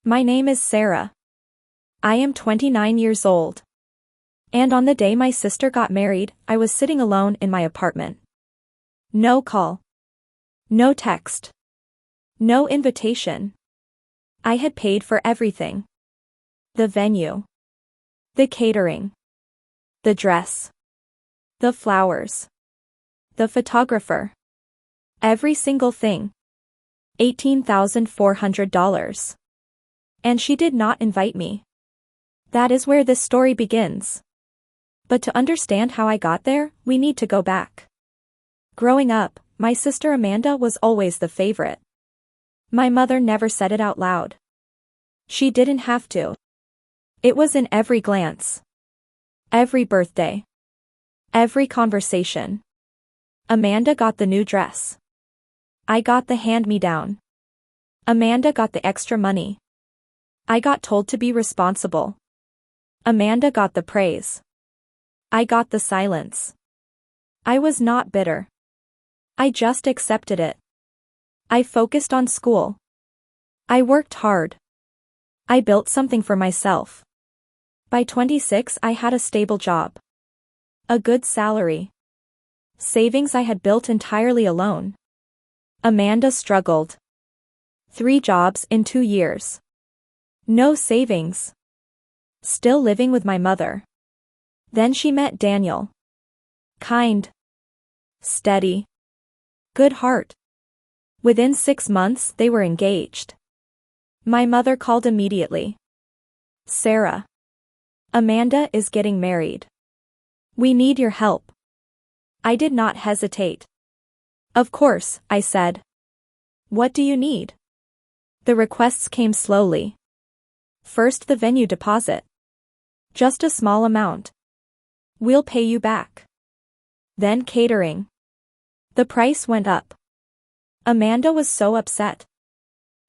My name is Sarah. I am 29 years old. And on the day my sister got married, I was sitting alone in my apartment. No call. No text. No invitation. I had paid for everything. The venue. The catering. The dress. The flowers. The photographer. Every single thing. $18,400. And she did not invite me. That is where this story begins. But to understand how I got there, we need to go back. Growing up, my sister Amanda was always the favorite. My mother never said it out loud. She didn't have to. It was in every glance. Every birthday. Every conversation. Amanda got the new dress. I got the hand-me-down. Amanda got the extra money. I got told to be responsible. Amanda got the praise. I got the silence. I was not bitter. I just accepted it. I focused on school. I worked hard. I built something for myself. By 26 I had a stable job. A good salary. Savings I had built entirely alone. Amanda struggled. 3 jobs in 2 years. No savings. Still living with my mother. Then she met Daniel. Kind. Steady. Good heart. Within 6 months they were engaged. My mother called immediately. Sarah. Amanda is getting married. We need your help. I did not hesitate. Of course, I said. What do you need? The requests came slowly. First the venue deposit. Just a small amount. We'll pay you back. Then catering. The price went up. Amanda was so upset.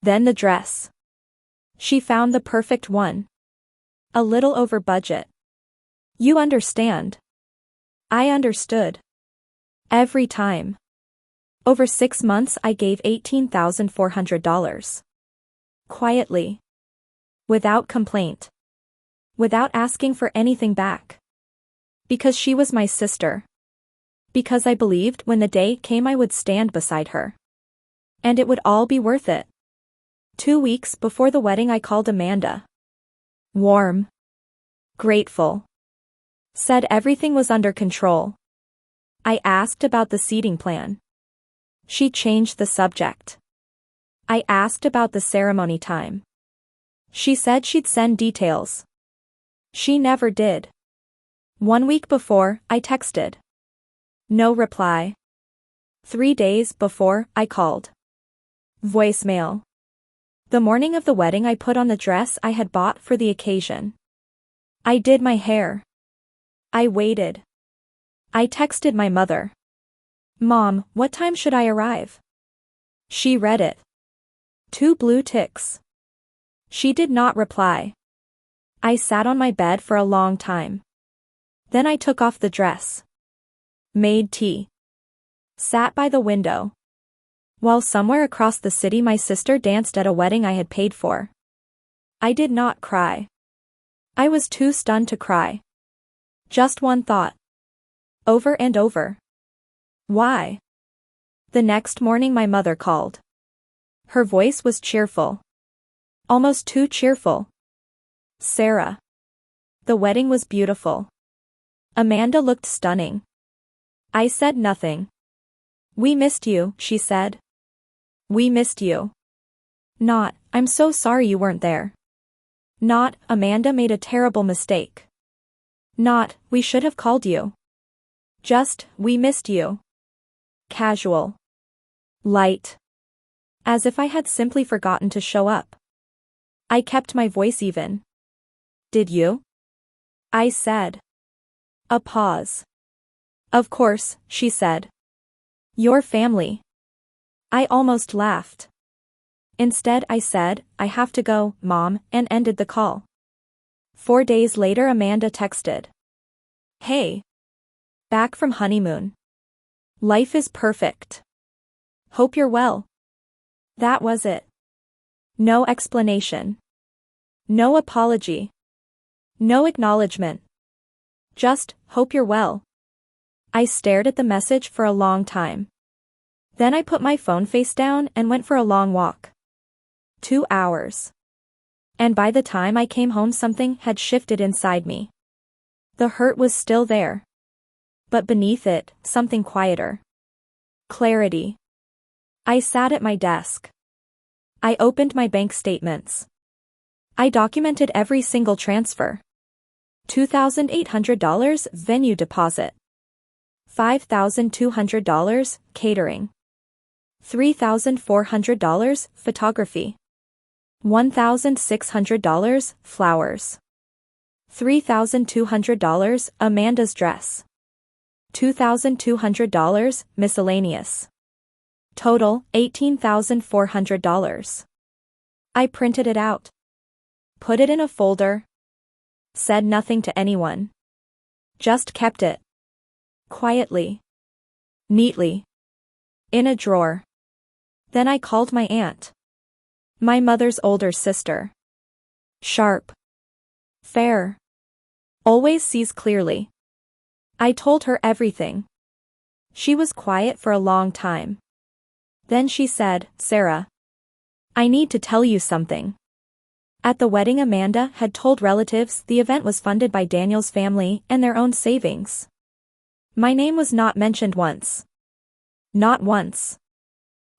Then the dress. She found the perfect one. A little over budget. You understand. I understood. Every time. Over 6 months I gave $18,400. Quietly. Without complaint. Without asking for anything back. Because she was my sister. Because I believed when the day came I would stand beside her. And it would all be worth it. 2 weeks before the wedding I called Amanda. Warm. Grateful. Said everything was under control. I asked about the seating plan. She changed the subject. I asked about the ceremony time. She said she'd send details. She never did. 1 week before, I texted. No reply. 3 days before, I called. Voicemail. The morning of the wedding I put on the dress I had bought for the occasion. I did my hair. I waited. I texted my mother. Mom, what time should I arrive? She read it. 2 blue ticks. She did not reply. I sat on my bed for a long time. Then I took off the dress. Made tea. Sat by the window. While somewhere across the city my sister danced at a wedding I had paid for. I did not cry. I was too stunned to cry. Just one thought. Over and over. Why? The next morning my mother called. Her voice was cheerful. Almost too cheerful. Sarah. The wedding was beautiful. Amanda looked stunning. I said nothing. We missed you, she said. We missed you. Not, I'm so sorry you weren't there. Not, Amanda made a terrible mistake. Not, we should have called you. Just, we missed you. Casual. Light. As if I had simply forgotten to show up. I kept my voice even. Did you? I said. A pause. Of course, she said. Your family. I almost laughed. Instead I said, I have to go, Mom, and ended the call. 4 days later Amanda texted. Hey. Back from honeymoon. Life is perfect. Hope you're well. That was it. No explanation. No apology. No acknowledgement. Just, hope you're well. I stared at the message for a long time. Then I put my phone face down and went for a long walk. 2 hours. And by the time I came home something had shifted inside me. The hurt was still there. But beneath it, something quieter. Clarity. I sat at my desk. I opened my bank statements. I documented every single transfer. $2,800 venue deposit. $5,200 catering. $3,400 photography. $1,600 flowers. $3,200 Amanda's dress. $2,200 miscellaneous. Total, $18,400. I printed it out. Put it in a folder. Said nothing to anyone. Just kept it. Quietly. Neatly. In a drawer. Then I called my aunt. My mother's older sister. Sharp. Fair. Always sees clearly. I told her everything. She was quiet for a long time. Then she said, "Sarah. I need to tell you something." At the wedding Amanda had told relatives the event was funded by Daniel's family and their own savings. My name was not mentioned once. Not once.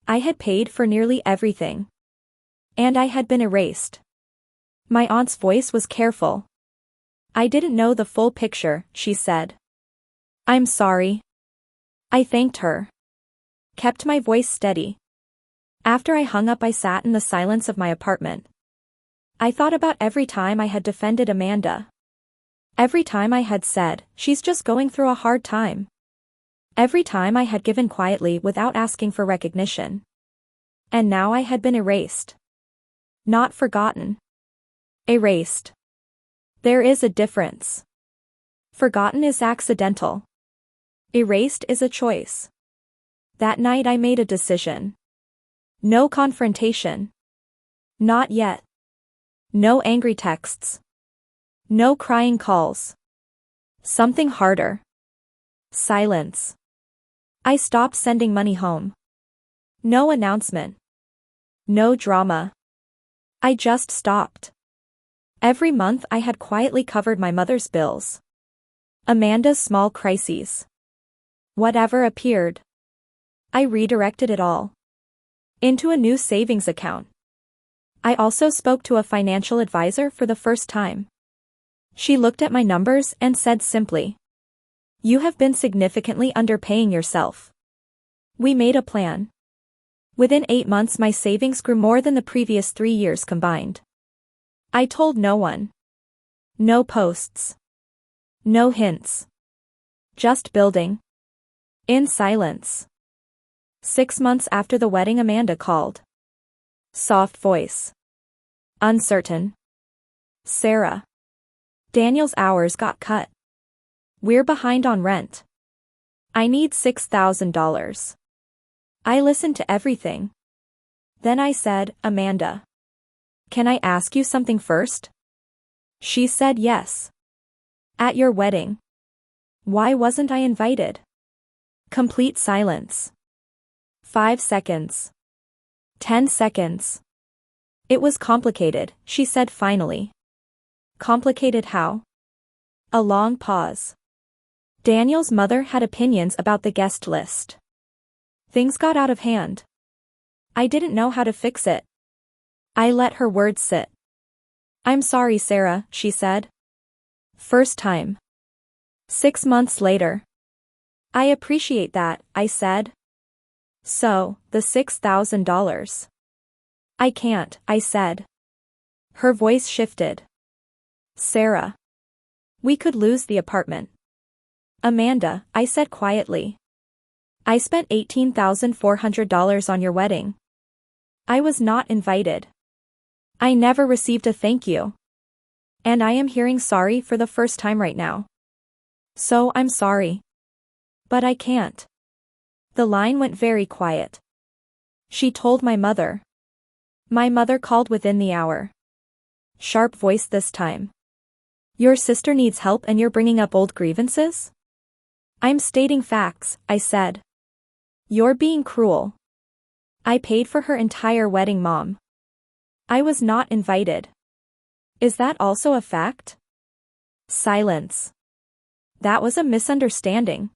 I had paid for nearly everything. And I had been erased. My aunt's voice was careful. "I didn't know the full picture," she said. "I'm sorry." I thanked her. Kept my voice steady. After I hung up I sat in the silence of my apartment. I thought about every time I had defended Amanda. Every time I had said, "She's just going through a hard time." Every time I had given quietly without asking for recognition. And now I had been erased. Not forgotten. Erased. There is a difference. Forgotten is accidental. Erased is a choice. That night I made a decision. No confrontation. Not yet. No angry texts. No crying calls. Something harder. Silence. I stopped sending money home. No announcement. No drama. I just stopped. Every month I had quietly covered my mother's bills. Amanda's small crises. Whatever appeared. I redirected it all. Into a new savings account. I also spoke to a financial advisor for the first time. She looked at my numbers and said simply, "You have been significantly underpaying yourself." We made a plan. Within 8 months my savings grew more than the previous 3 years combined. I told no one. No posts. No hints. Just building. In silence. 6 months after the wedding Amanda called. Soft voice. Uncertain. "Sarah. Daniel's hours got cut. We're behind on rent. I need $6,000. I listened to everything. Then I said, "Amanda. Can I ask you something first?" She said yes. "At your wedding. Why wasn't I invited?" Complete silence. 5 seconds. 10 seconds. "It was complicated," she said finally. Complicated how? A long pause. Daniel's mother had opinions about the guest list. Things got out of hand. I didn't know how to fix it. I let her words sit. "I'm sorry, Sarah," she said. First time. 6 months later. "I appreciate that," I said. "So, the $6,000. "I can't," I said. Her voice shifted. "Sarah. We could lose the apartment." "Amanda," I said quietly. "I spent $18,400 on your wedding. I was not invited. I never received a thank you. And I am hearing sorry for the first time right now. So I'm sorry. But I can't." The line went very quiet. She told my mother. My mother called within the hour. Sharp voice this time. Your sister needs help and you're bringing up old grievances? I'm stating facts, I said. You're being cruel. I paid for her entire wedding, Mom. I was not invited. Is that also a fact? Silence. That was a misunderstanding.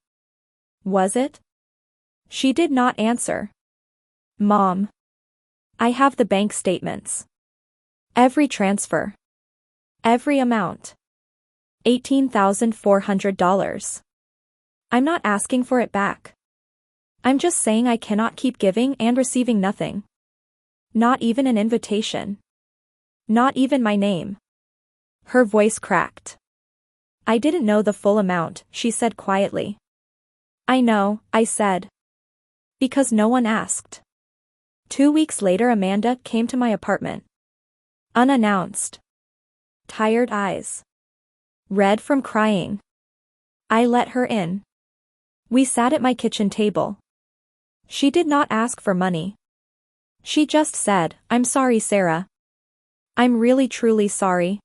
Was it? She did not answer. Mom. I have the bank statements. Every transfer. Every amount. $18,400. I'm not asking for it back. I'm just saying I cannot keep giving and receiving nothing. Not even an invitation. Not even my name. Her voice cracked. I didn't know the full amount, she said quietly. I know, I said. Because no one asked. 2 weeks later, Amanda came to my apartment. Unannounced. Tired eyes. Red from crying. I let her in. We sat at my kitchen table. She did not ask for money. She just said, I'm sorry, Sarah. I'm really truly sorry.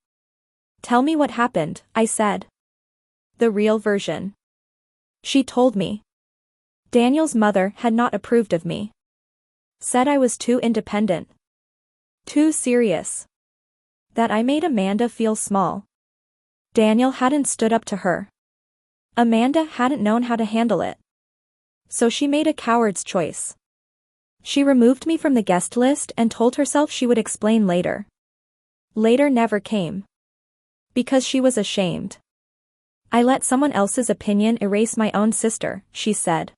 Tell me what happened, I said. The real version. She told me. Daniel's mother had not approved of me. Said I was too independent. Too serious. That I made Amanda feel small. Daniel hadn't stood up to her. Amanda hadn't known how to handle it. So she made a coward's choice. She removed me from the guest list and told herself she would explain later. Later never came. Because she was ashamed. I let someone else's opinion erase my own sister, she said.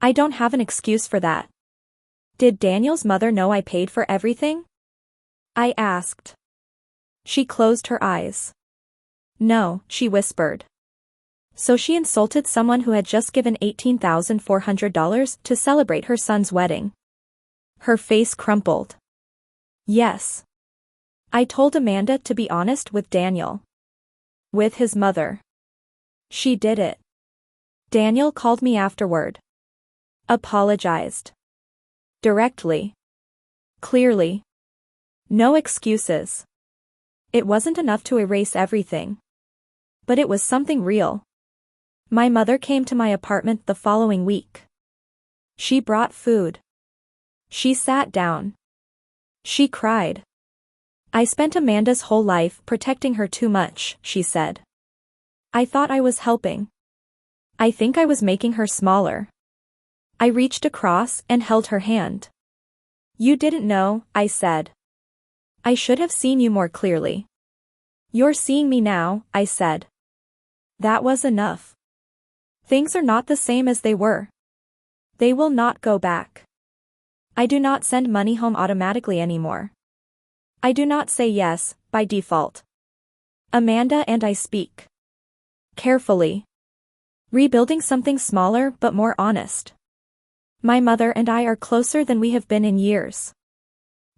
I don't have an excuse for that. Did Daniel's mother know I paid for everything? I asked. She closed her eyes. No, she whispered. So she insulted someone who had just given $18,400 to celebrate her son's wedding. Her face crumpled. Yes. I told Amanda to be honest with Daniel. With his mother. She did it. Daniel called me afterward. Apologized. Directly. Clearly. No excuses. It wasn't enough to erase everything. But it was something real. My mother came to my apartment the following week. She brought food. She sat down. She cried. I spent Amanda's whole life protecting her too much, she said. I thought I was helping. I think I was making her smaller. I reached across and held her hand. You didn't know, I said. I should have seen you more clearly. You're seeing me now, I said. That was enough. Things are not the same as they were. They will not go back. I do not send money home automatically anymore. I do not say yes, by default. Amanda and I speak. Carefully. Rebuilding something smaller but more honest. My mother and I are closer than we have been in years.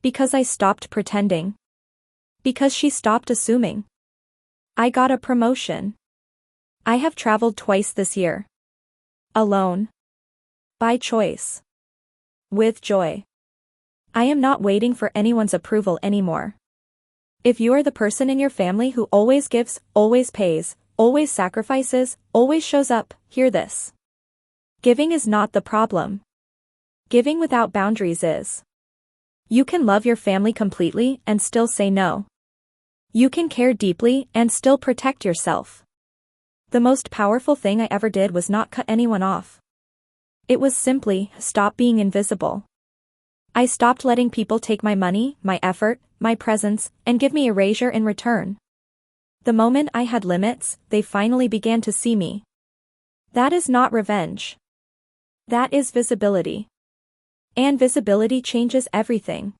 Because I stopped pretending. Because she stopped assuming. I got a promotion. I have traveled twice this year. Alone. By choice. With joy. I am not waiting for anyone's approval anymore. If you are the person in your family who always gives, always pays, always sacrifices, always shows up, hear this. Giving is not the problem. Giving without boundaries is. You can love your family completely and still say no. You can care deeply and still protect yourself. The most powerful thing I ever did was not cut anyone off. It was simply stop being invisible. I stopped letting people take my money, my effort, my presence, and give me erasure in return. The moment I had limits, they finally began to see me. That is not revenge. That is visibility. And visibility changes everything.